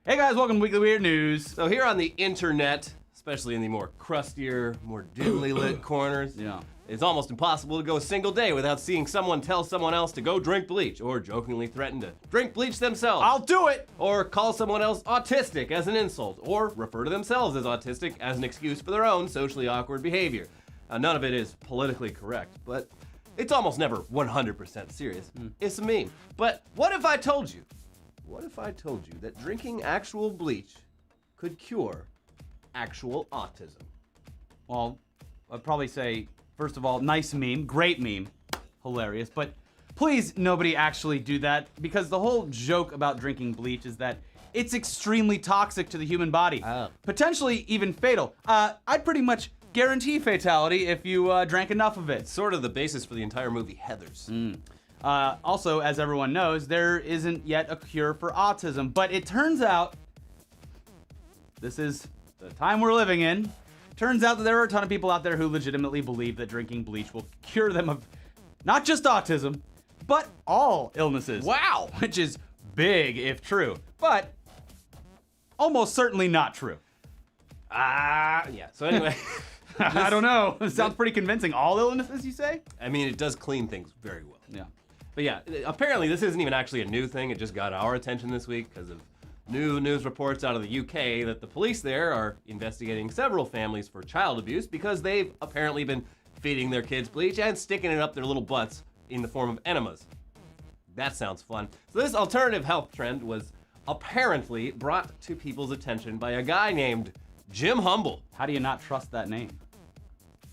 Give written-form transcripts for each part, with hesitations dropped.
Hey guys, welcome to Weekly Weird News. So here on the internet, especially in the more crustier, more dimly lit corners, it's almost impossible to go a single day without seeing someone tell someone else to go drink bleach, or jokingly threaten to drink bleach themselves. I'll do it! Or call someone else autistic as an insult, or refer to themselves as autistic as an excuse for their own socially awkward behavior. None of it is politically correct, but it's almost never 100% serious. It's a meme. But what if I told you that drinking actual bleach could cure actual autism? Well, I'd probably say, first of all, nice meme, great meme, hilarious, but please nobody actually do that, because the whole joke about drinking bleach is that it's extremely toxic to the human body. Potentially even fatal. I'd pretty much guarantee fatality if you drank enough of it. It's sort of the basis for the entire movie Heathers. Also, as everyone knows, there isn't yet a cure for autism, but it turns out, this is the time we're living in, turns out that there are a ton of people out there who legitimately believe that drinking bleach will cure them of not just autism, but all illnesses. Wow! Which is big if true, but almost certainly not true. Yeah, so anyway. I don't know. It sounds pretty convincing. All illnesses, you say? I mean, it does clean things very well. Yeah. But yeah, apparently this isn't even actually a new thing. It just got our attention this week because of new news reports out of the UK that the police there are investigating several families for child abuse because they've apparently been feeding their kids bleach and sticking it up their little butts in the form of enemas. That sounds fun. So this alternative health trend was apparently brought to people's attention by a guy named Jim Humble. How do you not trust that name?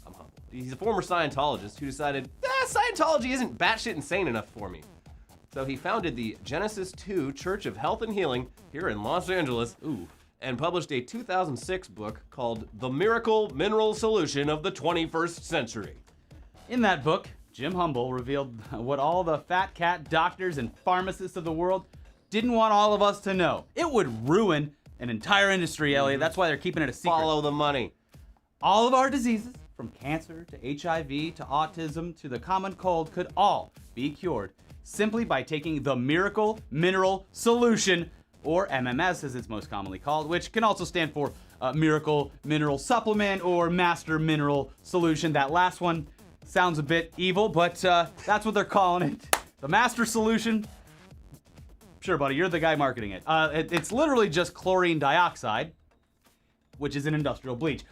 I'm humble. He's a former Scientologist who decided, Scientology isn't batshit insane enough for me. So he founded the Genesis 2 Church of Health and Healing here in Los Angeles, and published a 2006 book called The Miracle Mineral Solution of the 21st Century. In that book, Jim Humble revealed what all the fat cat doctors and pharmacists of the world didn't want all of us to know. It would ruin an entire industry, Elliot. That's why they're keeping it a secret. Follow the money. All of our diseases, from cancer to HIV to autism to the common cold, could all be cured simply by taking the Miracle Mineral Solution, or MMS as it's most commonly called, which can also stand for Miracle Mineral Supplement or Master Mineral Solution. That last one sounds a bit evil, but that's what they're calling it. The Master Solution. Sure, buddy, you're the guy marketing it. It's literally just chlorine dioxide, which is an industrial bleach.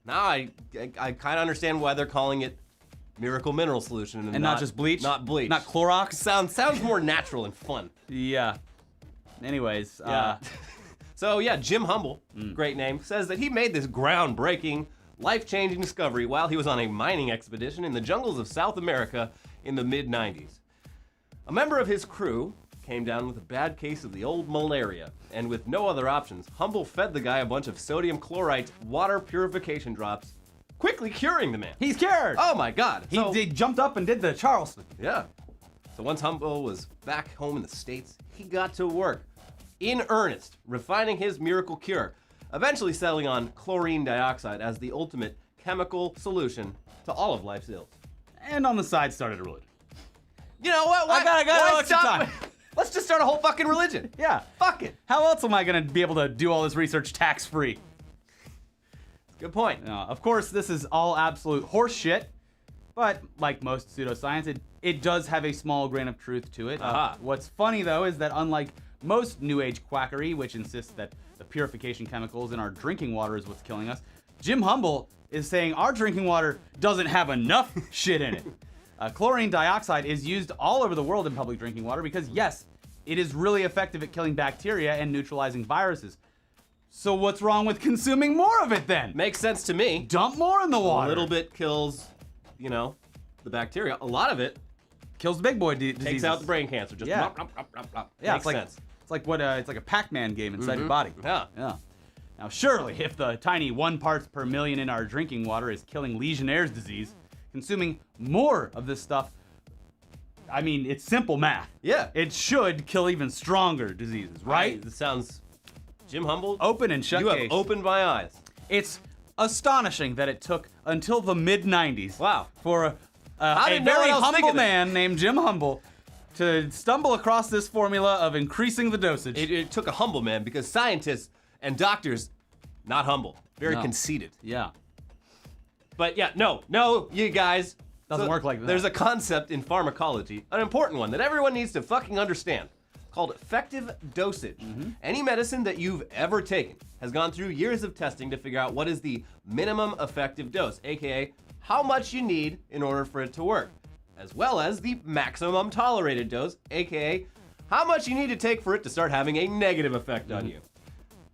Now I kind of understand why they're calling it Miracle Mineral Solution and not just bleach? Not bleach. Not Clorox? Sounds more natural and fun. Yeah. Anyways. So yeah, Jim Humble, great name, says that he made this groundbreaking, life-changing discovery while he was on a mining expedition in the jungles of South America in the mid-90s. A member of his crew came down with a bad case of the old malaria, and with no other options, Humble fed the guy a bunch of sodium chlorite water purification drops, quickly curing the man. He's cured! Oh my God. He jumped up and did the Charleston. Yeah. So once Humble was back home in the States, he got to work, in earnest, refining his miracle cure, eventually settling on chlorine dioxide as the ultimate chemical solution to all of life's ills. And on the side started a religion. You know what? I got extra time. Let's just start a whole fucking religion. Yeah. Fuck it. How else am I gonna be able to do all this research tax-free? Good point. Of course, this is all absolute horse shit, but like most pseudoscience, it does have a small grain of truth to it. What's funny, though, is that unlike most New Age quackery, which insists that the purification chemicals in our drinking water is what's killing us, Jim Humble is saying our drinking water doesn't have enough shit in it. Chlorine dioxide is used all over the world in public drinking water because, yes, it is really effective at killing bacteria and neutralizing viruses. So what's wrong with consuming more of it then? Makes sense to me. Dump more in the water. A little bit kills, the bacteria. A lot of it kills the big boy diseases. Takes out the brain cancer. Just yeah. Yeah, Makes sense. It's like it's like a Pac-Man game inside your body. Yeah. Now, surely, if the tiny 1 parts per million in our drinking water is killing Legionnaire's disease, consuming more of this stuff, I mean, it's simple math. Yeah. It should kill even stronger diseases, right? This sounds, Jim Humble. Open and shut You case. have opened my eyes. It's astonishing that it took until the mid-90s. Wow. For a very humble man named Jim Humble to stumble across this formula of increasing the dosage. It took a humble man because scientists and doctors, not humble, very No. conceited. Yeah. But yeah, no, you guys. Doesn't work like that. There's a concept in pharmacology, an important one that everyone needs to fucking understand, called effective dosage. Any medicine that you've ever taken has gone through years of testing to figure out what is the minimum effective dose, aka how much you need in order for it to work, as well as the maximum tolerated dose, aka how much you need to take for it to start having a negative effect on you.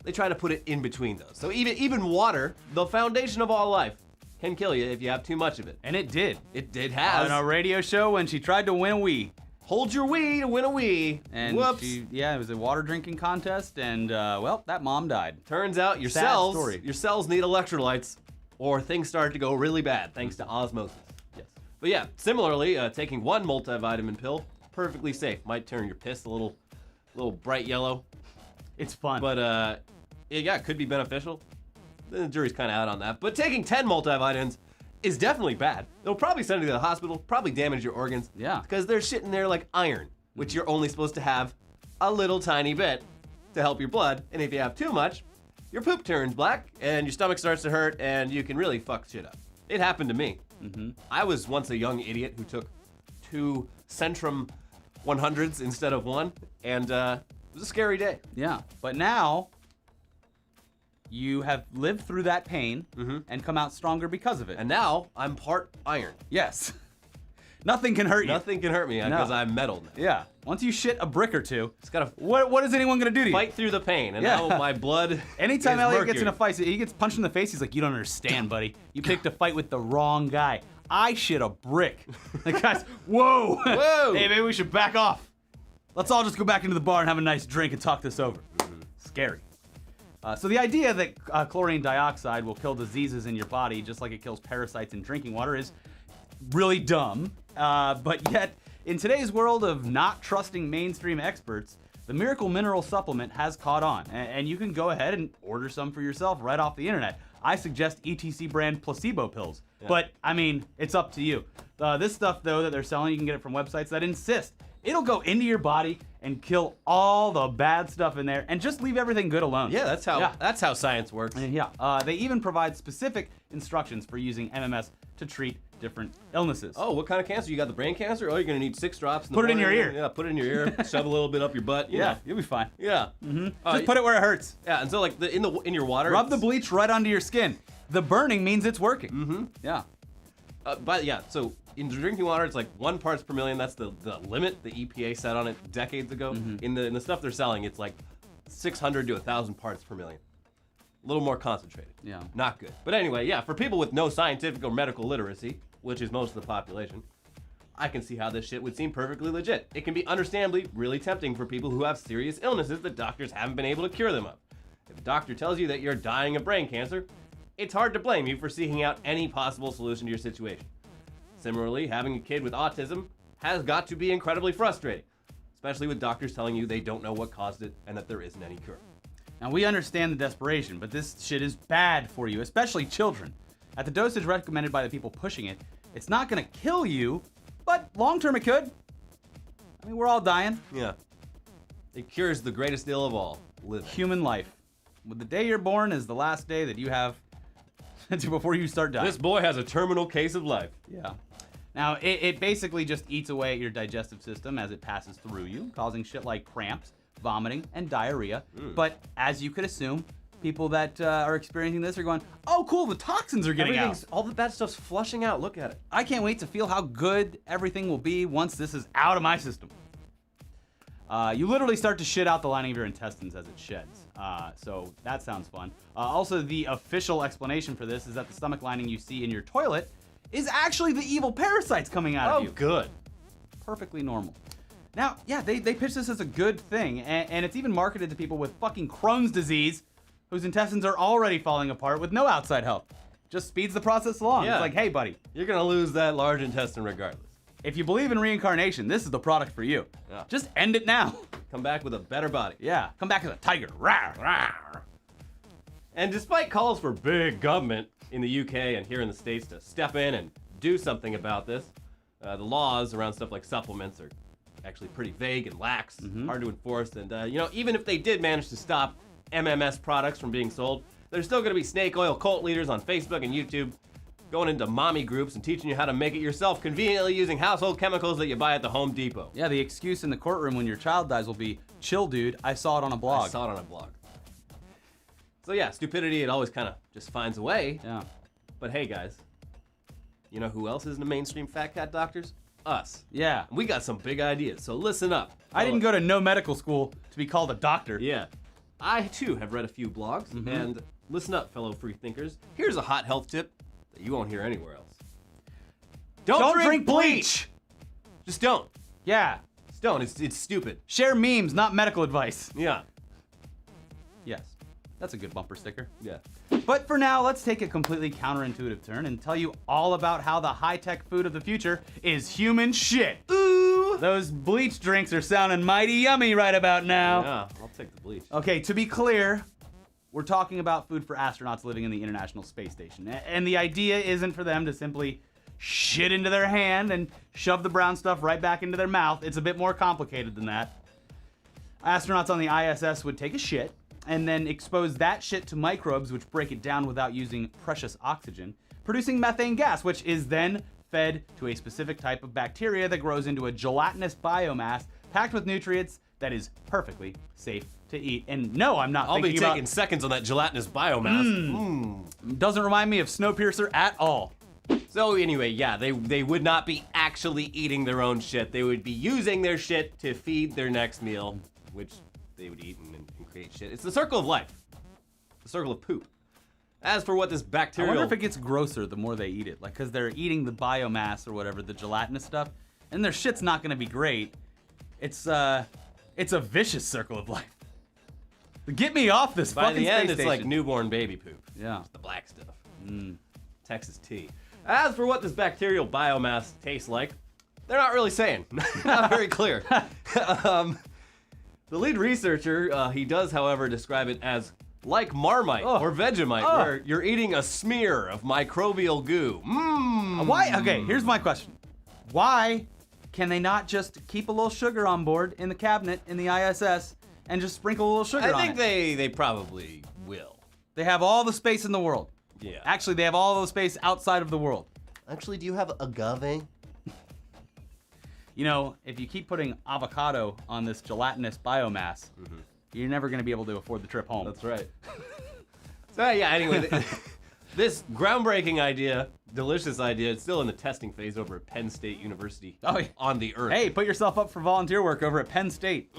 They try to put it in between those. So even water, the foundation of all life, can kill you if you have too much of it. And it did. It has. On a radio show when she tried to win a Wii. Hold your Wii to win a Wii. And whoops. it was a water drinking contest, and well, that mom died. Turns out your Sad cells story. need electrolytes, or things start to go really bad thanks to osmosis. Yes. But yeah, similarly, taking one multivitamin pill, perfectly safe. Might turn your piss a little bright yellow, It's fun. but it could be beneficial. The jury's kind of out on that. But taking 10 multivitamins is definitely bad. It'll probably send you to the hospital, probably damage your organs. Yeah. Because there's shit in there like iron, which you're only supposed to have a little tiny bit to help your blood. And if you have too much, your poop turns black and your stomach starts to hurt and you can really fuck shit up. It happened to me. I was once a young idiot who took 2 Centrum 100s instead of 1, and it was a scary day. Yeah. But now, you have lived through that pain and come out stronger because of it. And now I'm part iron. Yes. Nothing can hurt you. Nothing can hurt me because I'm metal now. Yeah. Once you shit a brick or two, It's gotta what is anyone gonna do to you? fight through the pain, and Yeah. now my blood. Anytime is Elliot gets in a mercury. fight, he gets punched in the face, he's like, you don't understand, buddy. You picked a fight with the wrong guy. I shit a brick. The guy's, whoa. Whoa. Hey, maybe we should back off. Let's all just go back into the bar and have a nice drink and talk this over. Scary. So the idea that chlorine dioxide will kill diseases in your body just like it kills parasites in drinking water is really dumb. But yet, in today's world of not trusting mainstream experts, the Miracle Mineral Supplement has caught on. And you can go ahead and order some for yourself right off the internet. I suggest ETC brand placebo pills. Yeah. But, I mean, it's up to you. This stuff, though, that they're selling, you can get it from websites that insist it'll go into your body and kill all the bad stuff in there and just leave everything good alone. Yeah, that's how science works. And yeah, they even provide specific instructions for using MMS to treat different illnesses. Oh, what kind of cancer? You got the brain cancer? Oh, you're gonna need 6 drops. Put it in your ear. Yeah, put it in your ear. Shove a little bit up your butt. You Yeah, know. you'll be fine. Yeah. Just put it where it hurts. Yeah, and so like in your water. Rub the bleach right onto your skin. The burning means it's working. Yeah. But yeah, so in drinking water, it's like 1 parts per million. That's the limit the EPA set on it decades ago. In the stuff they're selling, it's like 600 to 1,000 parts per million. A little more concentrated. Yeah. Not good. But anyway, yeah, for people with no scientific or medical literacy, which is most of the population, I can see how this shit would seem perfectly legit. It can be understandably really tempting for people who have serious illnesses that doctors haven't been able to cure them of. If a doctor tells you that you're dying of brain cancer, it's hard to blame you for seeking out any possible solution to your situation. Similarly, having a kid with autism has got to be incredibly frustrating, especially with doctors telling you they don't know what caused it and that there isn't any cure. Now, we understand the desperation, but this shit is bad for you, especially children. At the dosage recommended by the people pushing it, it's not going to kill you, but long term it could. I mean, we're all dying. Yeah. It cures the greatest ill of all, living. Human life. The day you're born is the last day that you have before you start dying. This boy has a terminal case of life. Yeah. Now, it basically just eats away at your digestive system as it passes through you, causing shit like cramps, vomiting, and diarrhea. But as you could assume, people that are experiencing this are going, oh, cool, the toxins are getting out. All the bad stuff's flushing out. Look at it. I can't wait to feel how good everything will be once this is out of my system. You literally start to shit out the lining of your intestines as it sheds. So that sounds fun. Also, the official explanation for this is that the stomach lining you see in your toilet is actually the evil parasites coming out of you. Oh, good. Perfectly normal. Now, yeah, they pitch this as a good thing, and it's even marketed to people with fucking Crohn's disease, whose intestines are already falling apart with no outside help. Just speeds the process along. Yeah. It's like, hey, buddy, You're going to lose that large intestine regardless. if you believe in reincarnation, this is the product for you. Yeah. Just end it now. Come back with a better body. Yeah, come back as a tiger. Rawr, rawr. And despite calls for big government in the UK and here in the States to step in and do something about this, the laws around stuff like supplements are actually pretty vague and lax, hard to enforce. And, even if they did manage to stop MMS products from being sold, there's still going to be snake oil cult leaders on Facebook and YouTube going into mommy groups and teaching you how to make it yourself conveniently using household chemicals that you buy at the Home Depot. Yeah, the excuse in the courtroom when your child dies will be, chill, dude, I saw it on a blog. I saw it on a blog. So yeah, stupidity, it always kind of just finds a way. Yeah. But hey, guys, you know who else is in the mainstream fat cat doctors? Us. Yeah. We got some big ideas, so listen up. I didn't go to no medical school to be called a doctor. Yeah. I, too, have read a few blogs, and listen up, fellow free thinkers. Here's a hot health tip that you won't hear anywhere else. Don't drink bleach! Just don't. Yeah. Just don't. It's stupid. Share memes, not medical advice. Yeah. Yes. That's a good bumper sticker. Yeah. But for now, let's take a completely counterintuitive turn and tell you all about how the high-tech food of the future is human shit. Ooh! Those bleach drinks are sounding mighty yummy right about now. Yeah, I'll take the bleach. Okay, to be clear, we're talking about food for astronauts living in the International Space Station. And the idea isn't for them to simply shit into their hand and shove the brown stuff right back into their mouth. It's a bit more complicated than that. Astronauts on the ISS would take a shit and then expose that shit to microbes which break it down without using precious oxygen, producing methane gas, which is then fed to a specific type of bacteria that grows into a gelatinous biomass packed with nutrients that is perfectly safe to eat. And no, I'm not I'll be thinking about... taking seconds on that gelatinous biomass. Doesn't remind me of Snowpiercer at all. So anyway, yeah, they would not be actually eating their own shit. They would be using their shit to feed their next meal, which they would eat and create shit. It's the circle of life. The circle of poop. As for what this I bacterial... wonder if it gets grosser the more they eat it. Like, because they're eating the biomass or whatever, the gelatinous stuff, and their shit's not going to be great. It's a vicious circle of life. Get me off this By fucking the end, space it's station. like newborn baby poop. Yeah. It's the black stuff. Texas tea. As for what this bacterial biomass tastes like, they're not really saying. Not very clear. The lead researcher, he does, however, describe it as like Marmite or Vegemite, where you're eating a smear of microbial goo. Why? Okay, here's my question. Why can they not just keep a little sugar on board in the cabinet in the ISS and just sprinkle a little sugar on it? I think they probably will. They have all the space in the world. Yeah. Actually, they have all the space outside of the world. Actually, do you have agave? You know, if you keep putting avocado on this gelatinous biomass, you're never going to be able to afford the trip home. That's right. So yeah, anyway, this groundbreaking idea, delicious idea, it's still in the testing phase over at Penn State University on the Earth. Hey, put yourself up for volunteer work over at Penn State.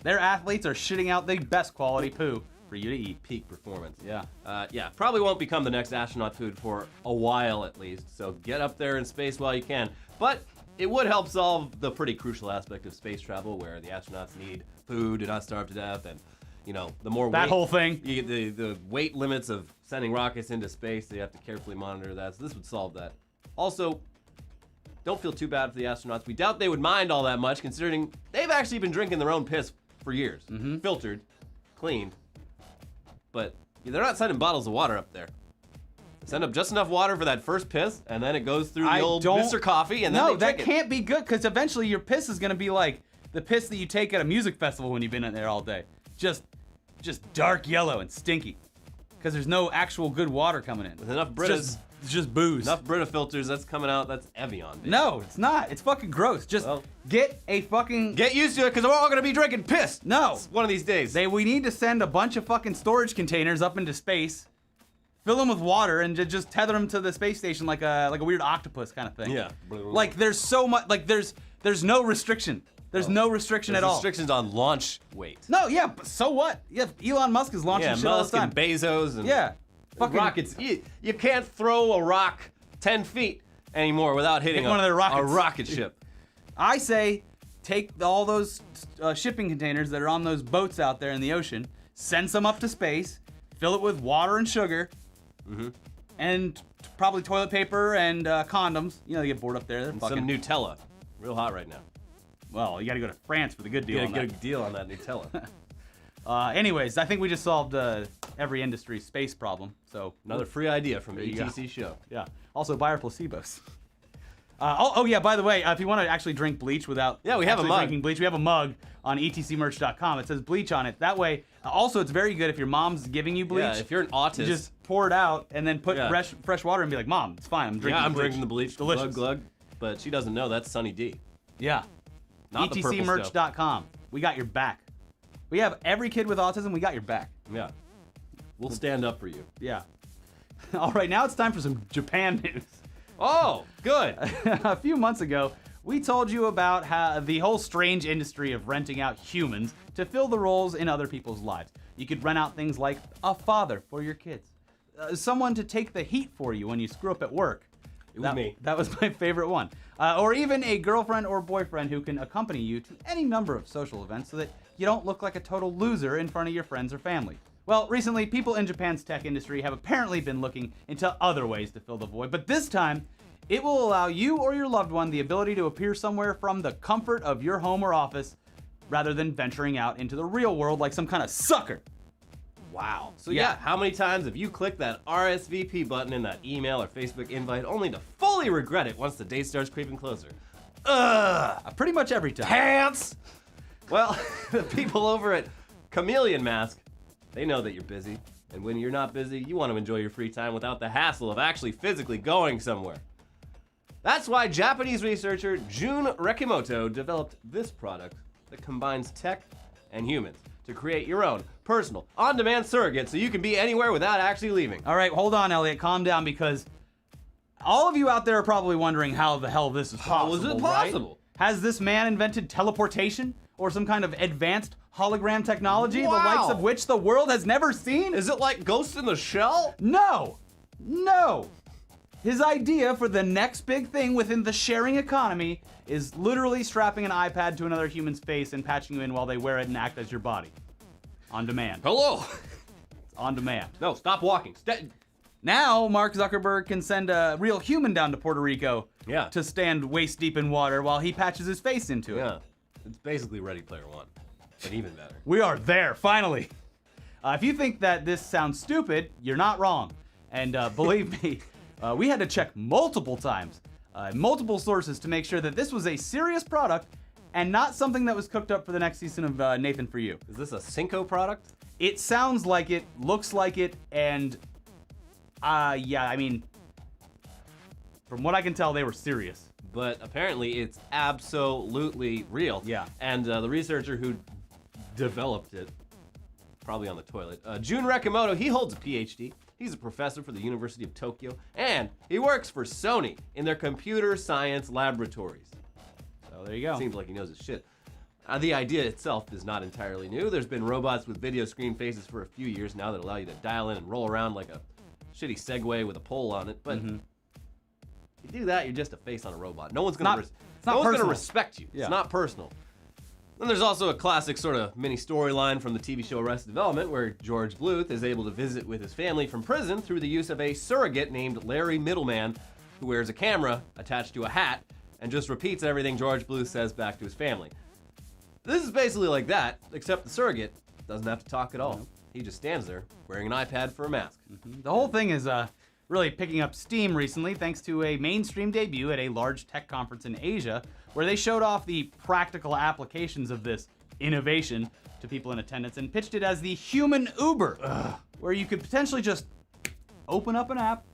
Their athletes are shitting out the best quality poo for you to eat. Peak performance. Yeah. Yeah, probably won't become the next astronaut food for a while at least, so get up there in space while you can. But it would help solve the pretty crucial aspect of space travel where the astronauts need food to not starve to death, and the more That weight, whole thing. the weight limits of sending rockets into space, they have to carefully monitor that, so this would solve that. Also, don't feel too bad for the astronauts. We doubt they would mind all that much, considering they've actually been drinking their own piss for years. Filtered, cleaned, but they're not sending bottles of water up there. Send up just enough water for that first piss, and then it goes through the old Mr. Coffee, and then they drink it. No, that can't be good, because eventually your piss is going to be like the piss that you take at a music festival when you've been in there all day. Just dark yellow and stinky. Because there's no actual good water coming in. With enough Brita, It's just booze. enough Brita filters, that's coming out, that's Evian. Baby. No, it's not. It's fucking gross. Just get a fucking... Get used to it, because we're all going to be drinking piss. No. One of these days. We need to send a bunch of fucking storage containers up into space, fill them with water, and just tether them to the space station like a weird octopus kind of thing. Yeah. Like there's so much. Like there's no restriction. There's no restriction There's at all. restrictions on launch weight. No, yeah, but so what? Yeah, Elon Musk is launching shit all Musk the time. and Bezos and fucking rockets. You can't throw a rock 10 feet anymore without hitting one of their rockets. a rocket ship. I say take all those shipping containers that are on those boats out there in the ocean, send some up to space, fill it with water and sugar, and probably toilet paper and condoms. They get bored up there. They're fucking... Some Nutella. Real hot right now. Well, you got to go to France for the good deal. Get a good deal on that Nutella. Anyways, I think we just solved every industry space problem. So Another free idea from ETC show. Yeah. Also, buy our placebos. Yeah, by the way, if you want to actually drink bleach without we have a actually mug. drinking bleach, we have a mug on etcmerch.com. It says bleach on it. That way, also, it's very good if your mom's giving you bleach. Yeah, if you're an autist. You just pour it out and then put fresh water and be like, Mom, it's fine. I'm drinking the bleach. Drinking the bleach. Delicious. Glug, glug. But she doesn't know that's Sunny D. Yeah. Not the purple stuff. etcmerch.com. We got your back. We have every kid with autism. We got your back. Yeah. We'll stand up for you. Yeah. All right, now it's time for some Japan news. Oh, good. A few months ago, we told you about how the whole strange industry of renting out humans to fill the roles in other people's lives. You could rent out things like a father for your kids, someone to take the heat for you when you screw up at work. It was me. That was my favorite one. Or even a girlfriend or boyfriend who can accompany you to any number of social events so that you don't look like a total loser in front of your friends or family. Well, recently, people in Japan's tech industry have apparently been looking into other ways to fill the void, but this time, it will allow you or your loved one the ability to appear somewhere from the comfort of your home or office rather than venturing out into the real world like some kind of sucker. Wow. So yeah, how many times have you clicked that RSVP button in that email or Facebook invite only to fully regret it once the date starts creeping closer? Pretty much every time. Pants! Well, the people over at Chameleon Mask, they know that you're busy. And when you're not busy, you want to enjoy your free time without the hassle of actually physically going somewhere. That's why Japanese researcher Jun Rekimoto developed this product that combines tech and humans to create your own personal, on-demand surrogate so you can be anywhere without actually leaving. All right, hold on, Elliot. Calm down, because all of you out there are probably wondering how the hell this is possible. How is it possible? Right? Has this man invented teleportation or some kind of advanced hologram technology, the likes of which the world has never seen? Is it like Ghost in the Shell? No. His idea for the next big thing within the sharing economy is literally strapping an iPad to another human's face and patching you in while they wear it and act as your body. On demand. Hello. On demand. No, stop walking. Now, Mark Zuckerberg can send a real human down to Puerto Rico to stand waist deep in water while he patches his face into it. Yeah, it's basically Ready Player One, but even better. We are there, finally. If you think that this sounds stupid, you're not wrong. And believe me, we had to check multiple times, multiple sources to make sure that this was a serious product and not something that was cooked up for the next season of Nathan For You. Is this a Cinco product? It sounds like it, looks like it, and yeah, I mean, from what I can tell, they were serious. But apparently it's absolutely real. Yeah. And the researcher who developed it, probably on the toilet, Jun Rekimoto, he holds a PhD. He's a professor for the University of Tokyo, and he works for Sony in their computer science laboratories. So there you go. Seems like he knows his shit. The idea itself is not entirely new. There's been robots with video screen faces for a few years now that allow you to dial in and roll around like a shitty Segway with a pole on it. But if you do that, you're just a face on a robot. No one's gonna respect you. Yeah. It's not personal. Then there's also a classic sort of mini storyline from the TV show Arrested Development where George Bluth is able to visit with his family from prison through the use of a surrogate named Larry Middleman, who wears a camera attached to a hat and just repeats everything George Bluth says back to his family. This is basically like that, except the surrogate doesn't have to talk at all. He just stands there wearing an iPad for a mask. The whole thing is really picking up steam recently thanks to a mainstream debut at a large tech conference in Asia where they showed off the practical applications of this innovation to people in attendance and pitched it as the human Uber, where you could potentially just open up an app,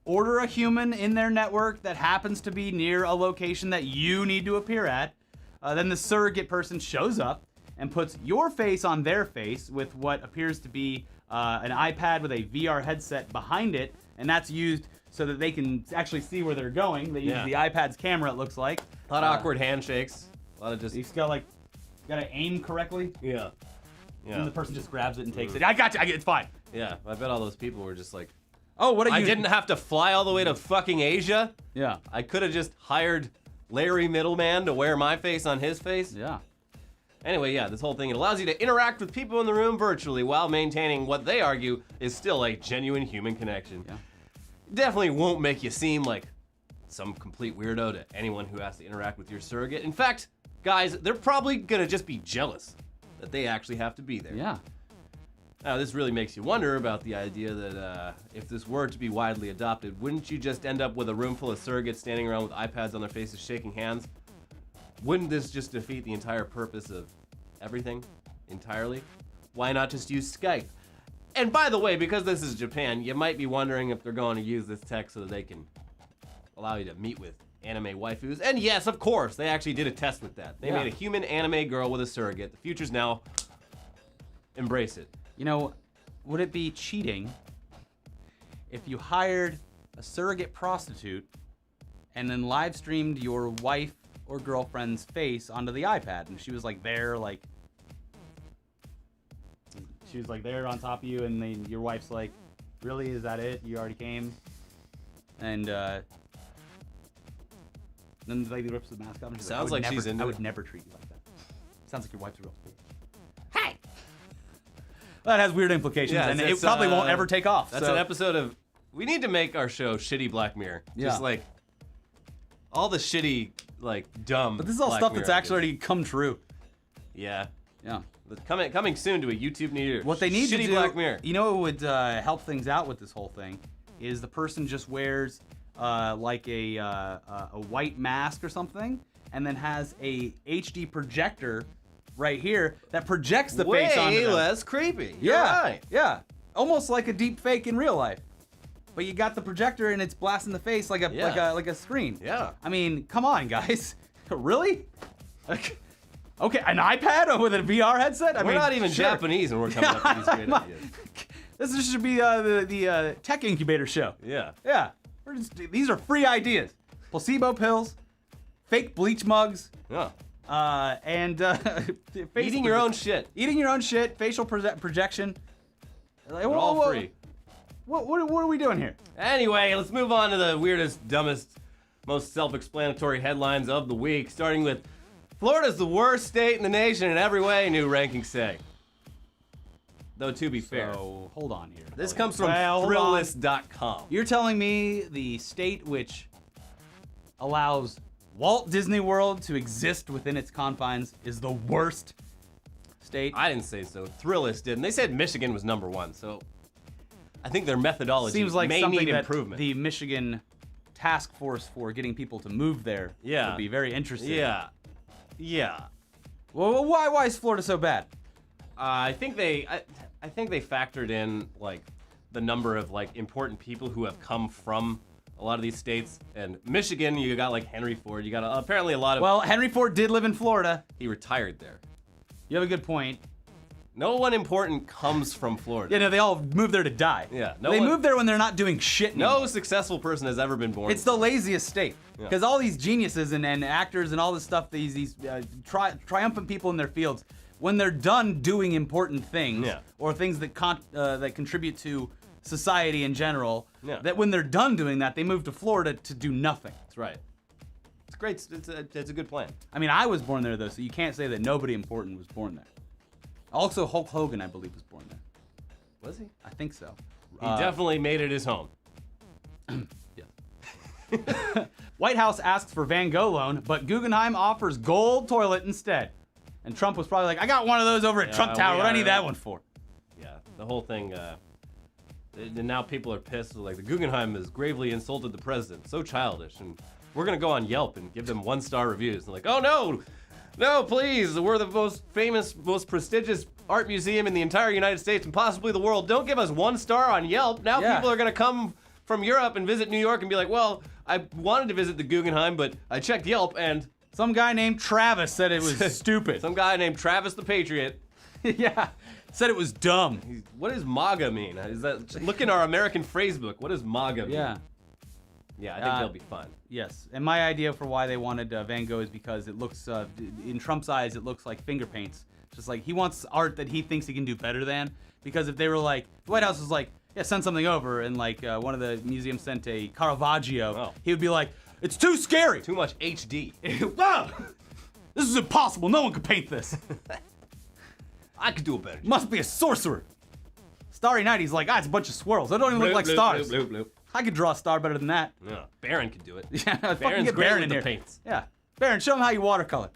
order a human in their network that happens to be near a location that you need to appear at. Then the surrogate person shows up and puts your face on their face with what appears to be an iPad with a VR headset behind it, and that's used so that they can actually see where they're going. They use the iPad's camera, it looks like. A lot of awkward handshakes. A lot of just... You just gotta aim correctly. Yeah. And the person just grabs it and takes it. I got you, it's fine. Yeah, I bet all those people were just like, oh, what are you... I didn't have to fly all the way to fucking Asia. Yeah. I could have just hired Larry Middleman to wear my face on his face. Yeah. Anyway, yeah, this whole thing, it allows you to interact with people in the room virtually while maintaining what they argue is still a genuine human connection. Yeah. Definitely won't make you seem like some complete weirdo to anyone who has to interact with your surrogate. In fact, guys, they're probably gonna just be jealous that they actually have to be there. Yeah. Now, this really makes you wonder about the idea that if this were to be widely adopted, wouldn't you just end up with a room full of surrogates standing around with iPads on their faces shaking hands? Wouldn't this just defeat the entire purpose of everything entirely? Why not just use Skype? And by the way, because this is Japan, you might be wondering if they're going to use this tech so that they can allow you to meet with anime waifus. And yes, of course, they actually did a test with that. They made a human anime girl with a surrogate. The future's now. Embrace it. You know, would it be cheating if you hired a surrogate prostitute and then live streamed your wife or girlfriend's face onto the iPad, and she was like there, like she was like there on top of you, and then your wife's like, really, is that it? You already came? And then the lady rips the mask off and she's Sounds like, she's into I it. would never treat you like that. Sounds like your wife's a real bitch. Hey! That has weird implications, and it probably won't ever take off. That's an episode of. We need to make our show Shitty Black Mirror. Yeah. Just like all the shitty, like dumb. But this is all Black stuff Mirror that's actually ideas. already come true. Yeah. Yeah. But coming soon to a YouTube near you. What they need Shitty to do, Black Mirror. you know, what would help things out with this whole thing, is the person just wears like a white mask or something, and then has a HD projector right here that projects the face onto Way them. less creepy. You're Yeah, right. yeah, almost like a deep fake in real life. But you got the projector and it's blasting the face like a screen. Yeah. I mean, come on, guys. Really? Okay, an iPad with a VR headset? We're not even sure. Japanese, and we're coming up with these great ideas. This should be the tech incubator show. Yeah. Yeah. These are free ideas. Placebo pills, fake bleach mugs, Yeah. and Eating your own shit. Eating your own shit, facial projection. Like, They're all free. What are we doing here? Anyway, let's move on to the weirdest, dumbest, most self-explanatory headlines of the week, starting with Florida's the worst state in the nation in every way, new rankings say. Though, to be fair, So, hold on here. this comes from Well, hold on. Thrillist.com. You're telling me the state which allows Walt Disney World to exist within its confines is the worst state? I didn't say so. Thrillist did, and they said Michigan was number one, so I think their methodology Seems like may something need that improvement. the Michigan task force for getting people to move there would be very interested. Yeah. Yeah. Well, why is Florida so bad? I think they factored in like the number of like important people who have come from a lot of these states. And Michigan, you got like Henry Ford. You got apparently a lot of. Well, Henry Ford did live in Florida. He retired there. You have a good point. No one important comes from Florida. Yeah, no, they all moved there to die. Yeah, They moved there when they're not doing shit anymore. No successful person has ever been born. It's the laziest state. Yeah. Because all these geniuses and actors and all this stuff, these triumphant people in their fields, when they're done doing important things, or things that that contribute to society in general, that when they're done doing that, they move to Florida to do nothing. That's right. It's great. It's a good plan. I mean, I was born there, though, so you can't say that nobody important was born there. Also, Hulk Hogan, I believe, was born there. Was he? I think so. He definitely made it his home. Yeah. White House asks for Van Gogh loan, but Guggenheim offers gold toilet instead. And Trump was probably like, I got one of those over at Trump Tower. What do I need that one for? Yeah, the whole thing. And now people are pissed. Like, the Guggenheim has gravely insulted the president. So childish. And we're going to go on Yelp and give them 1-star reviews. And like, oh, no. No, please. We're the most famous, most prestigious art museum in the entire United States and possibly the world. Don't give us 1 star on Yelp. Now people are going to come from Europe and visit New York and be like, well, I wanted to visit the Guggenheim, but I checked Yelp and... Some guy named Travis said it was stupid. Some guy named Travis the Patriot. Yeah. Said it was dumb. What does MAGA mean? Is that... Look in our American phrase book. What does MAGA mean? Yeah. Yeah, I think they'll be fun. Yes, and my idea for why they wanted Van Gogh is because it looks, in Trump's eyes, it looks like finger paints. Just like, he wants art that he thinks he can do better than. Because if they were like, the White House was like, yeah, send something over, and like one of the museums sent a Caravaggio, he would be like, it's too scary. Too much HD. Wow, this is impossible. No one could paint this. I could do it better. Must be a sorcerer. Starry Night, he's like, it's a bunch of swirls. They don't even look like stars. Bloop, bloop, bloop. I could draw a star better than that. Yeah, Baron could do it. Yeah, fucking Baron's get great Baron with in the here. paints. Yeah, Baron, show him how you watercolor.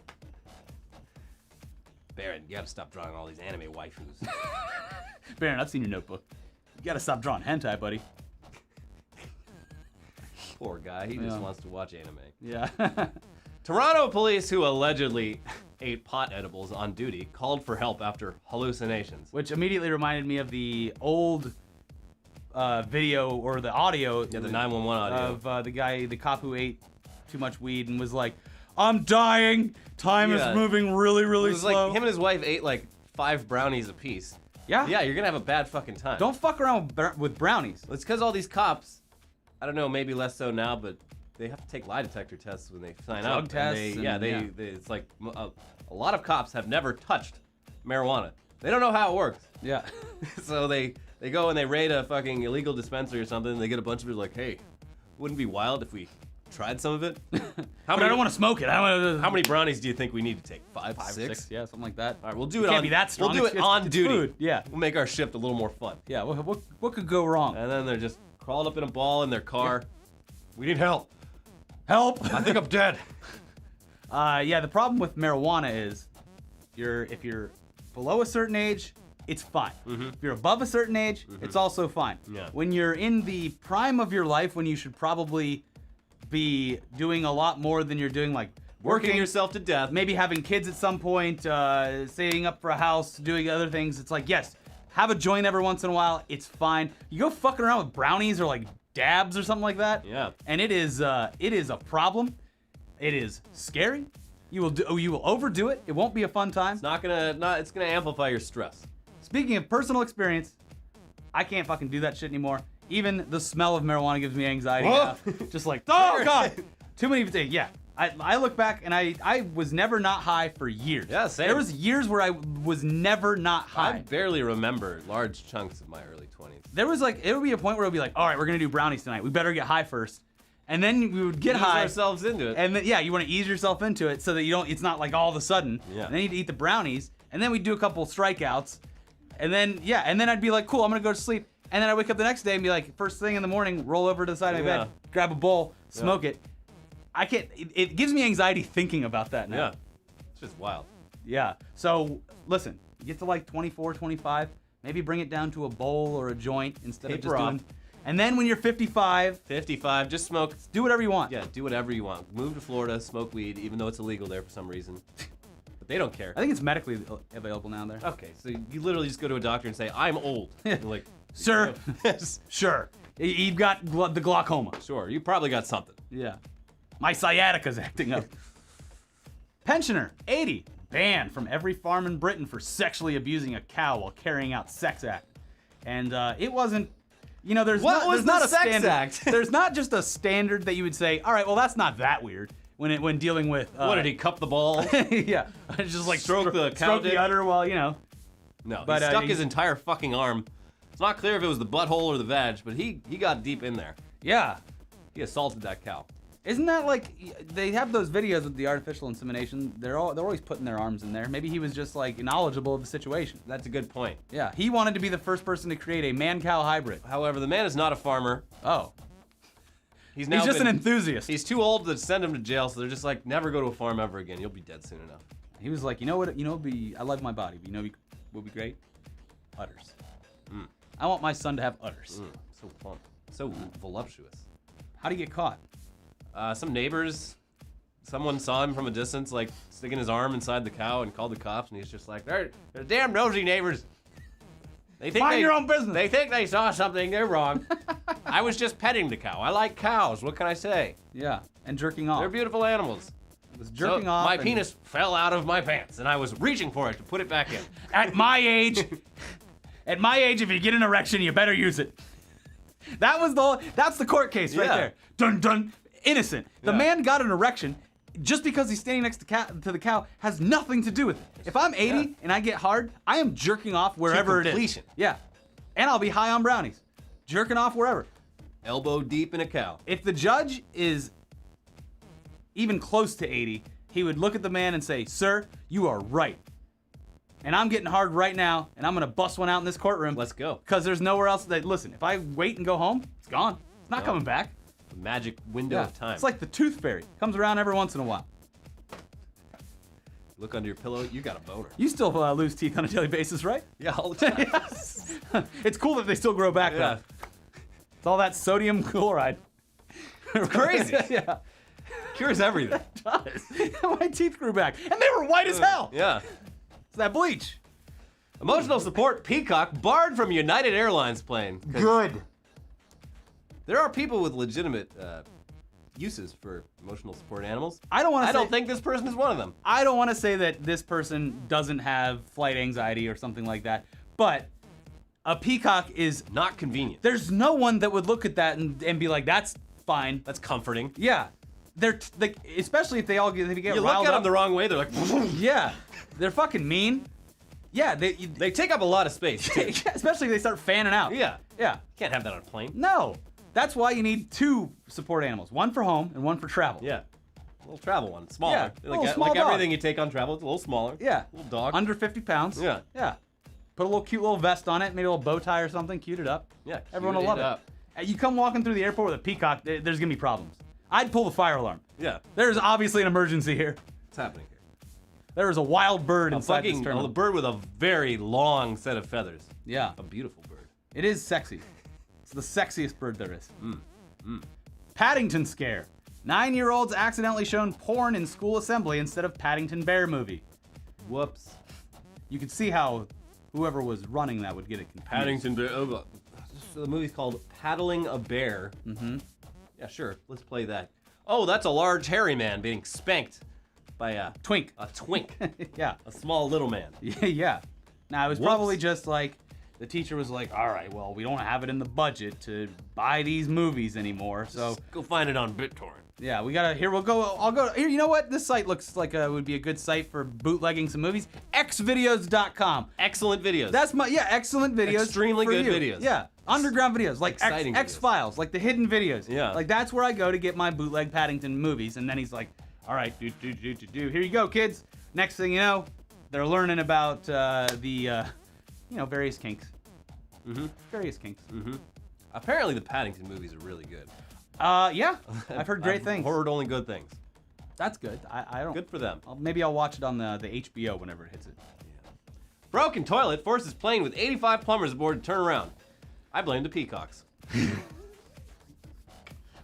Baron, you gotta stop drawing all these anime waifus. Baron, I've seen your notebook. You gotta stop drawing hentai, buddy. Poor guy. He just wants to watch anime. Yeah. Toronto police who allegedly ate pot edibles on duty called for help after hallucinations. Which immediately reminded me of the old video or the audio. Yeah, the 911 audio. Of the cop who ate too much weed and was like, I'm dying. Time is moving really, really It was slow. like him and his wife ate like 5 brownies apiece. Yeah? Yeah, you're gonna have a bad fucking time. Don't fuck around with brownies. It's because all these cops, I don't know, maybe less so now, but they have to take lie detector tests when they sign up. Drug tests. It's like a lot of cops have never touched marijuana. They don't know how it works. Yeah. So they go and they raid a fucking illegal dispensary or something, and they get a bunch of it like, hey, wouldn't it be wild if we tried some of it? I don't want to smoke it. How many brownies do you think we need to take? 5, 6? Yeah, something like that. All right, we'll do it Can't on. be that strong. We'll do it on it's duty. Food. Yeah. We'll make our shift a little more fun. Yeah. What could go wrong? And then they're just crawled up in a ball in their car. We need help. Help! I think I'm dead. Yeah. The problem with marijuana is, if you're below a certain age, it's fine. Mm-hmm. If you're above a certain age, it's also fine. Yeah. When you're in the prime of your life, when you should probably be doing a lot more than you're doing, like Working yourself to death. maybe having kids at some point, saving up for a house, doing other things. It's like, yes, have a joint every once in a while. It's fine. You go fucking around with brownies or like dabs or something like that. Yeah. And it is a problem. It is scary. You will overdo it. It won't be a fun time. It's gonna amplify your stress. Speaking of personal experience, I can't fucking do that shit anymore. Even the smell of marijuana gives me anxiety now. Just like, oh god, too many things. Yeah. I look back and I was never not high for years. Yeah, same. There was years where I was never not I high. barely remember large chunks of my early 20s. There was like, it would be a point where it would be like, all right, we're gonna do brownies tonight. We better get high first. And then we would get Ease high. ourselves into it. And then, yeah, you want to ease yourself into it so that it's not like all of a sudden. Yeah. And then you'd eat the brownies, and then we'd do a couple strikeouts, and then I'd be like, cool, I'm gonna go to sleep. And then I wake up the next day and be like, first thing in the morning, roll over to the side of my bed, grab a bowl, smoke it. I can't. It gives me anxiety thinking about that now. Yeah. It's just wild. Yeah. So listen, you get to like 24, 25, maybe bring it down to a bowl or a joint instead of Taper just off. doing. And then when you're 55, 55, just smoke. do whatever you want. Yeah, do whatever you want. Move to Florida, smoke weed, even though it's illegal there for some reason. But they don't care. I think it's medically available now there. Okay, so you literally just go to a doctor and say, I'm old. They're like, Sir, sure. You've got the glaucoma. sure, you probably got something. Yeah. My sciatica's acting up. Pensioner, 80, banned from every farm in Britain for sexually abusing a cow while carrying out sex act. And it wasn't, there's not a sex standard. act? There's not just a standard that you would say, all right, well, that's not that weird when dealing with. What, did he cup the ball? Yeah. Just like Stroke the cow stroke dick? the udder while, No, But, he stuck he- his entire fucking arm. It's not clear if it was the butthole or the vag, but he got deep in there. Yeah. He assaulted that cow. Isn't that like, they have those videos with the artificial insemination, they're always putting their arms in there. Maybe he was just like knowledgeable of the situation. That's a good point. Yeah, he wanted to be the first person to create a man-cow hybrid. However, the man is not a farmer. Oh. He's Just an enthusiast. He's too old to send him to jail, so they're just like, never go to a farm ever again. You'll be dead soon enough. He was like, I love my body, but what would be great? Udders. I want my son to have udders. So plump. So voluptuous. How'd he get caught? Some neighbors, someone saw him from a distance, like sticking his arm inside the cow and called the cops, and he's just like, they're damn nosy neighbors. They think Mind your own business. They think they saw something. They're wrong. I was just petting the cow. I like cows. What can I say? Yeah, and jerking off. They're beautiful animals. Was jerking So off. my and- penis fell out of my pants, and I was reaching for it to put it back in. At my age, if you get an erection, you better use it. That's the court case right Yeah. there. Dun dun. Innocent. The Yeah. man got an erection just because he's standing next to the cow has nothing to do with it. If I'm 80 Yeah. and I get hard, I am jerking off wherever it is. completion. Yeah. And I'll be high on brownies. Jerking off wherever. Elbow deep in a cow. If the judge is even close to 80, he would look at the man and say, "Sir, you are right. And I'm getting hard right now, and I'm gonna bust one out in this courtroom. Let's go. Because there's nowhere else listen, if I wait and go home, it's gone. It's not coming back. The magic window of time. It's like the tooth fairy. Comes around every once in a while. Look under your pillow. You got a boner. You still lose teeth on a daily basis, right? Yeah, all the time. It's cool that they still grow back, though. It's all that sodium chloride. It's crazy. Yeah. Cures everything. It does. My teeth grew back. And they were white as hell. Yeah. It's that bleach. Emotional support peacock barred from United Airlines plane. Good. There are people with legitimate uses for emotional support animals. I don't think this person is one of them. I don't want to say that this person doesn't have flight anxiety or something like that, but a peacock is Not convenient. there's no one that would look at that and be like, that's fine. That's comforting. Yeah. They're like, especially if they get You look riled at them up. the wrong way, they're like, Yeah. They're fucking mean. Yeah, they take up a lot of space. Too. especially if they start fanning out. Yeah. Yeah. Can't have that on a plane. No. That's why you need 2 support animals. One for home and one for travel. Yeah. A little travel one, smaller. Yeah, little small like dog. everything you take on travel, it's a little smaller. Yeah. Little dog. Under 50 pounds. Yeah. Yeah. Put a little cute little vest on it, maybe a little bow tie or something, cute it up. Yeah, Everyone will cute love it up. it. You come walking through the airport with a peacock, there's gonna be problems. I'd pull the fire alarm. Yeah. There's obviously an emergency here. What's happening here? There is a wild bird inside this A terminal. bird with a very long set of feathers. Yeah. A beautiful bird. It is sexy. It's the sexiest bird there is. Paddington scare. 9-year-olds accidentally shown porn in school assembly instead of Paddington Bear movie. Whoops. You can see how whoever was running that would get it confused. Paddington Bear. Oh, the movie's called Paddling a Bear. Mm-hmm. Yeah, sure. Let's play that. Oh, that's a large hairy man being spanked by a Twink. twink. Yeah. A small little man. Yeah. Now, it was Whoops. probably just like the teacher was like, all right, well, we don't have it in the budget to buy these movies anymore. So, Just go find it on BitTorrent. yeah, we gotta, here, I'll go, here, you know what? This site looks like would be a good site for bootlegging some movies. xvideos.com. Excellent videos. That's excellent videos. Extremely for good you. videos. Yeah. Underground videos, like Exciting videos. X-Files, like the hidden videos. Yeah. Like that's where I go to get my bootleg Paddington movies. And then he's like, all right, do. Here you go, kids. Next thing you know, they're learning about various kinks. Mm-hmm. Various kinks. Mm-hmm. Apparently, the Paddington movies are really good. Yeah, I've heard great things. Heard only good things. That's good. I don't. Good for them. Maybe I'll watch it on the HBO whenever it hits it. Broken toilet forces plane with 85 plumbers aboard to turn around. I blame the peacocks.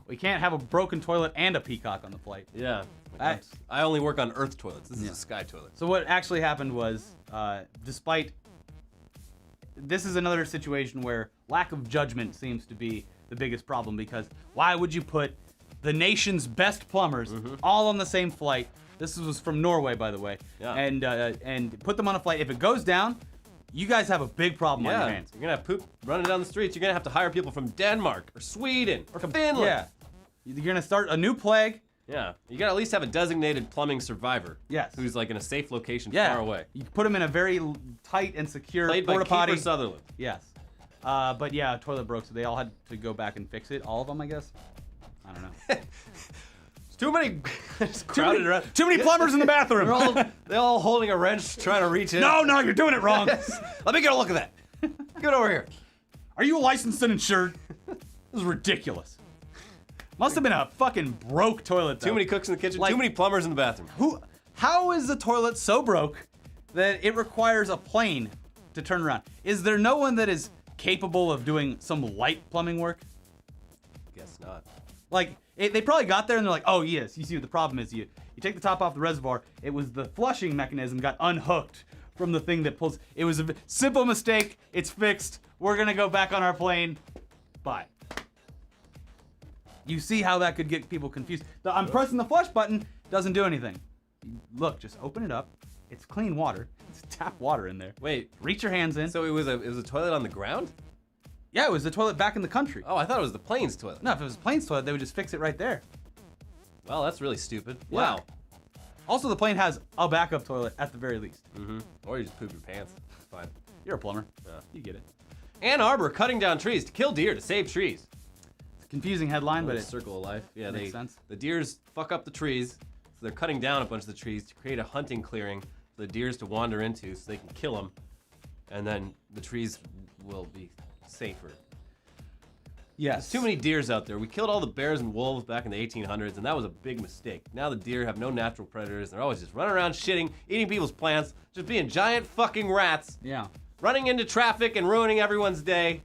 We can't have a broken toilet and a peacock on the flight. Yeah. I- I only work on Earth toilets. This is Yeah. a sky toilet. So what actually happened was, despite this is another situation where lack of judgment seems to be the biggest problem, because why would you put the nation's best plumbers all on the same flight? This was from Norway, by the way. Yeah. And put them on a flight. If it goes down, you guys have a big problem on your hands. You're gonna have poop running down the streets. You're gonna have to hire people from Denmark or Sweden or Finland. Yeah. You're gonna start a new plague. Yeah. You gotta at least have a designated plumbing survivor. Yes. Who's like in a safe location Yeah. far away. You put them in a very tight and secure Played by porta potty. Kiefer Sutherland. Yes. But yeah, toilet broke, so they all had to go back and fix it. All of them, I guess. I don't know. It's too many. Just crowded around. Too many plumbers in the bathroom. They're all holding a wrench trying to reach in. No, you're doing it wrong. Let me get a look at that. Get over here. Are you licensed and insured? This is ridiculous. Must have been a fucking broke toilet, though. Too many cooks in the kitchen. Like- Too many plumbers in the bathroom. How is the toilet so broke that it requires a plane to turn around? Is there no one that is capable of doing some light plumbing work? Guess not. Like, they probably got there and they're like, oh yes, you see what the problem is. You take the top off the reservoir, it was the flushing mechanism got unhooked from the thing that pulls. It was a simple mistake, it's fixed, we're gonna go back on our plane, bye. You see how that could get people confused. I'm pressing the flush button, doesn't do anything. Look, just open it up, it's clean water, it's tap water in there. Wait. Reach your hands in. So it was a toilet on the ground? Yeah, it was the toilet back in the country. Oh, I thought it was the plane's toilet. No, if it was a plane's toilet, they would just fix it right there. Well, that's really stupid. Yeah. Wow. Also, the plane has a backup toilet at the very least. Mm-hmm. Or you just poop your pants. It's fine. You're a plumber. Yeah. You get it. Ann Arbor cutting down trees to kill deer to save trees. It's a confusing headline, but It's it's circle of life. Yeah, makes sense. The deers fuck up the trees, so they're cutting down a bunch of the trees to create a hunting clearing for the deers to wander into, so they can kill them, and then the trees will be safer. yes. Too many deers out there. We killed all the bears and wolves back in the 1800s, and that was a big mistake. Now the deer have no natural predators. They're always just running around shitting, eating people's plants, just being giant fucking rats. Yeah. running into traffic and ruining everyone's day.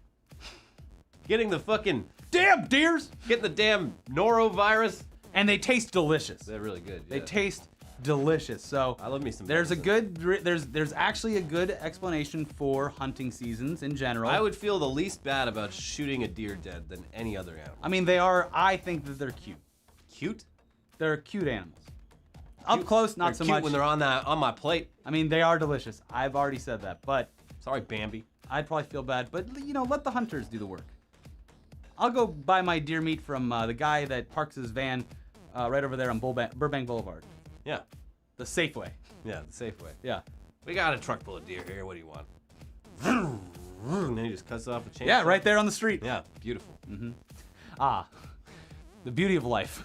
Getting the fucking Damn deers! getting the damn norovirus. And they taste delicious. They're really good. They yeah. taste delicious. So I love me some. there's a venison. good there's actually a good explanation for hunting seasons in general. I would feel the least bad about shooting a deer dead than any other animal. I mean, I think that they're cute. Cute? They're cute animals. Up close, not They're so cute much. when they're on my plate. I mean, they are delicious. I've already said that, but Sorry, Bambi. I'd probably feel bad. But let the hunters do the work. I'll go buy my deer meat from the guy that parks his van right over there on Burbank Boulevard. Yeah. The Safeway. Yeah, the safe way. Yeah. We got a truck full of deer here. What do you want? And then he just cuts off a chain. Yeah, right there on the street. Yeah, beautiful. The beauty of life.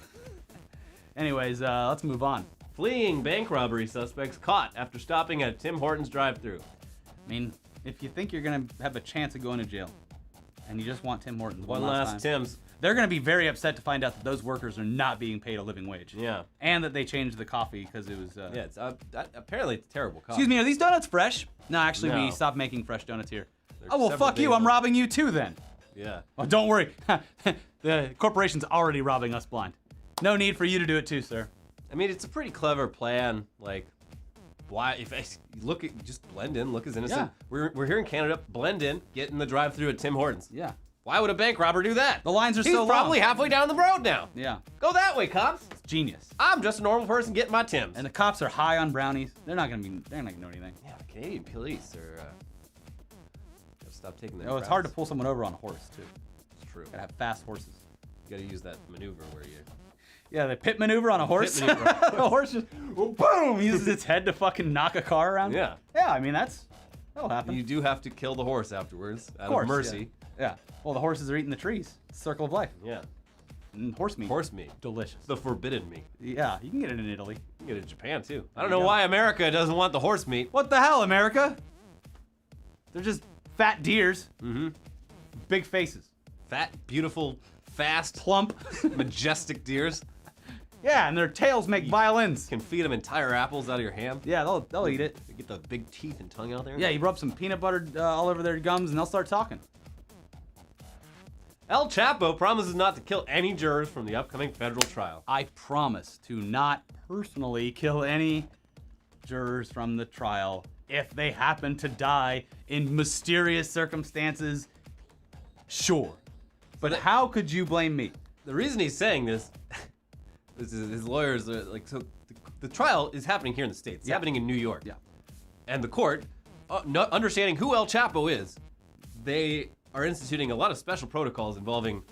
Anyways, let's move on. Fleeing bank robbery suspects caught after stopping at Tim Hortons drive-thru. I mean, if you think you're gonna have a chance of going to jail, and you just want Tim Hortons One last last time, Tim's. they're gonna be very upset to find out that those workers are not being paid a living wage. Yeah. And that they changed the coffee because it was. Yeah, it's apparently it's terrible coffee. Excuse me, are these donuts fresh? No, actually, No. we stopped making fresh donuts here. They're Oh well, several fuck you. days I'm old. robbing you too then. Yeah. Oh, don't worry. The corporation's already robbing us blind. No need for you to do it too, sir. I mean, it's a pretty clever plan. Like, why? If I look at just blend in, look as innocent. Yeah. We're here in Canada. Blend in, get in the drive-thru at Tim Hortons. Yeah. Why would a bank robber do that? The lines are He's so long. probably halfway down the road now. Yeah. Go that way, cops. Genius. I'm just a normal person getting my Tims. And the cops are high on brownies. They're not gonna know anything. yeah, the Canadian police are. Gotta stop taking their. Oh, it's hard to pull someone over on a horse too. It's true. Gotta have fast horses. You gotta use that maneuver where you. Yeah, the pit maneuver on a horse. Pit maneuver. The horse just boom uses its head to fucking knock a car around. Yeah. Yeah, I mean that'll happen. You do have to kill the horse afterwards, out course, of mercy. Yeah. Well, the horses are eating the trees. It's the circle of life. Yeah. And horse meat. Horse meat. Delicious. The forbidden meat. Yeah, you can get it in Italy. You can get it in Japan too. I There don't you know go. why America doesn't want the horse meat. What the hell, America? They're just fat deers. Mm-hmm. Big faces. Fat, beautiful, fast, Plump. majestic deers. Yeah, and their tails make violins. Can feed them entire apples out of your hand. Yeah, they'll eat it. They get the big teeth and tongue out there. Yeah, you rub some peanut butter all over their gums and they'll start talking. El Chapo promises not to kill any jurors from the upcoming federal trial. I promise to not personally kill any jurors from the trial if they happen to die in mysterious circumstances. Sure. But how could you blame me? The reason he's saying this is his lawyers are like, so the trial is happening here in the States. It's Yeah. happening in New York. Yeah. And the court, not understanding who El Chapo is, they are instituting a lot of special protocols involving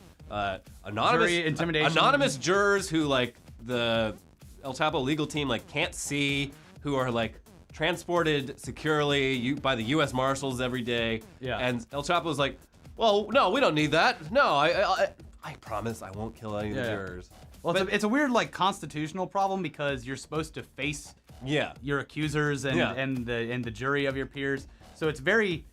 anonymous Jury intimidation. anonymous jurors who like the El Chapo legal team like can't see, who are like transported securely by the U.S. Marshals every day. Yeah. And El Chapo's like, well, no, we don't need that. No, I promise I won't kill any of the Yeah. jurors. Well, But- it's a weird like constitutional problem because you're supposed to face Yeah. your accusers and Yeah. and the jury of your peers. So it's very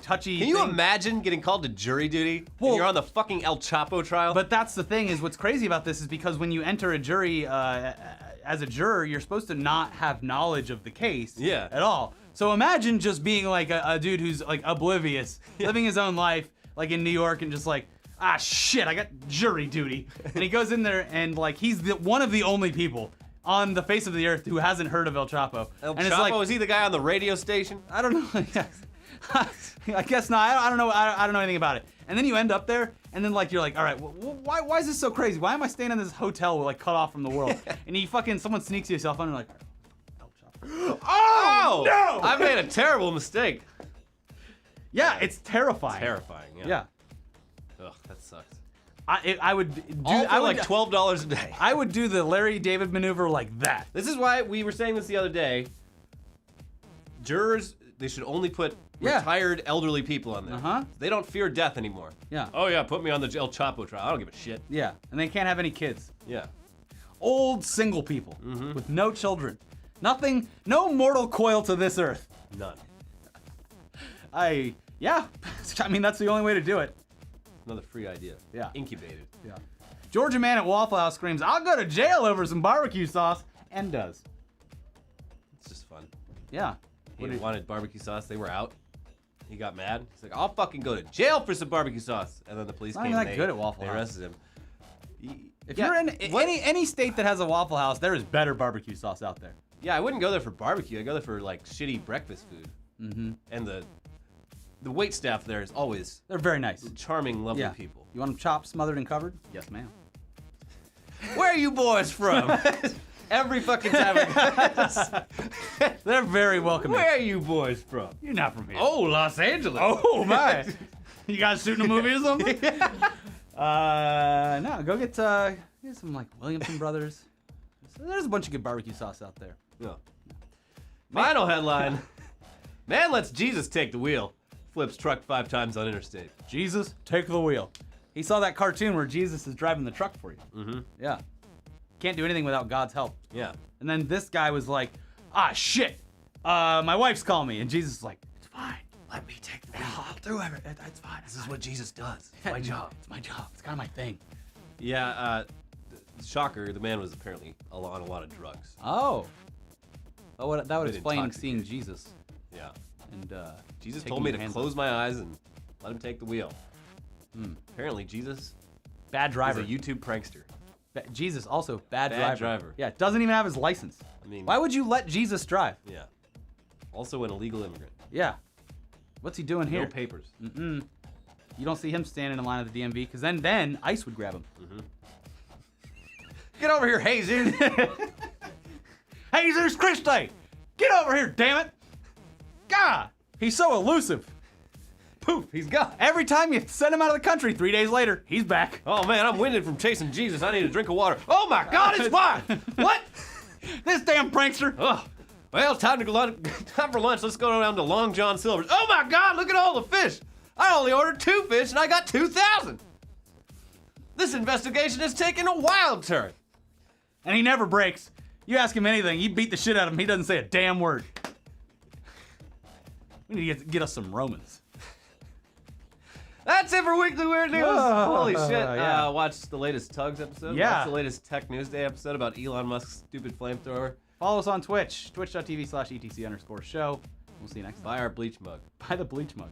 touchy. Can you thing. imagine getting called to jury duty Well- and you're on the fucking El Chapo trial? But that's the thing is what's crazy about this is because when you enter a jury as a juror, you're supposed to not have knowledge of the case Yeah. at all. So imagine just being like a dude who's like oblivious, living his own life like in New York and just like, ah shit, I got jury duty. And he goes in there and like he's one of the only people on the face of the earth who hasn't heard of El Chapo. El and Chapo, it's like, is he the guy on the radio station? I don't know. I guess not. I don't know. I don't know anything about it. And then you end up there, and then like you're like, all right, why is this so crazy? Why am I staying in this hotel like cut off from the world? And you fucking someone sneaks you cell phone and you're like, El Chapo. Oh no! I made a terrible mistake. Yeah, it's terrifying. Terrifying. Yeah. Yeah. Ugh, that sucks. I would do. All for I would like $12 a day. I would do the Larry David maneuver like that. This is why we were saying this the other day. Jurors, they should only put Yeah. retired elderly people on there. Uh-huh. They don't fear death anymore. Yeah. Oh yeah, put me on the El Chapo trial. I don't give a shit. Yeah, and they can't have any kids. Yeah. Old single people Mm-hmm. with no children. Nothing. No mortal coil to this earth. None. Yeah. I mean, that's the only way to do it. Another free idea. Yeah. Incubated. Yeah. Georgia man at Waffle House screams, "I'll go to jail over some barbecue sauce," and does. It's just fun. Yeah. He wanted barbecue sauce. They were out. He got mad. He's like, I'll fucking go to jail for some barbecue sauce. And then the police Not came even and that good at Waffle they House. arrested him. If you're in any state that has a Waffle House, there is better barbecue sauce out there. Yeah, I wouldn't go there for barbecue. I go there for like shitty breakfast food. Mm-hmm. And the wait staff there is always They're very nice. charming, lovely people. You want them chopped, smothered, and covered? Yes, ma'am. Where are you boys from? Every fucking time. They're very welcoming. Where are you boys from? You're not from here. Oh, Los Angeles. Oh my! You guys shooting a movie or something? No. Go get some like Williamson Brothers. There's a bunch of good barbecue sauce out there. Yeah. Final headline: Man lets Jesus take the wheel. Flips truck 5 times on interstate. Jesus, take the wheel. He saw that cartoon where Jesus is driving the truck for you. Mm-hmm. Yeah. Can't do anything without God's help. Yeah. And then this guy was like, shit. My wife's calling me. And Jesus is like, it's fine. Let me take the wheel. I'll do everything. It's fine. This is what Jesus does. It's my job. It's my job. It's kind of my thing. Yeah. Shocker. The man was apparently on a lot of drugs. Oh. That would Been explain intoxicated. seeing Jesus. Yeah. And Jesus taking told me your to hands close off. my eyes and let him take the wheel. Apparently, Jesus Bad driver. is a YouTube prankster. Jesus also bad Bad driver. driver. Yeah, doesn't even have his license. I mean, Why would you let Jesus drive? Yeah. Also an illegal immigrant. Yeah. What's he doing here? No papers. You don't see him standing in line at the DMV because then ICE would grab him. Get over here, Jesus. Jesus Christi. Get over here, damn it. God, he's so elusive. Poof, he's gone. Every time you send him out of the country, 3 days later, he's back. Oh man, I'm winded from chasing Jesus. I need a drink of water. Oh my God, it's fine. What? This damn prankster. Oh, well, time for lunch. Let's go down to Long John Silver's. Oh my God, look at all the fish. I only ordered 2 fish and I got 2,000. This investigation is taking a wild turn. And he never breaks. You ask him anything, you beat the shit out of him. He doesn't say a damn word. We need to get us some Romans. That's it for Weekly Weird News. Holy shit. Yeah. Watch the latest Tugs episode. Yeah. Watch the latest Tech News Day episode about Elon Musk's stupid flamethrower. Follow us on Twitch, twitch.tv/etc_show. We'll see you next time. Buy our bleach mug. Buy the Bleach mug.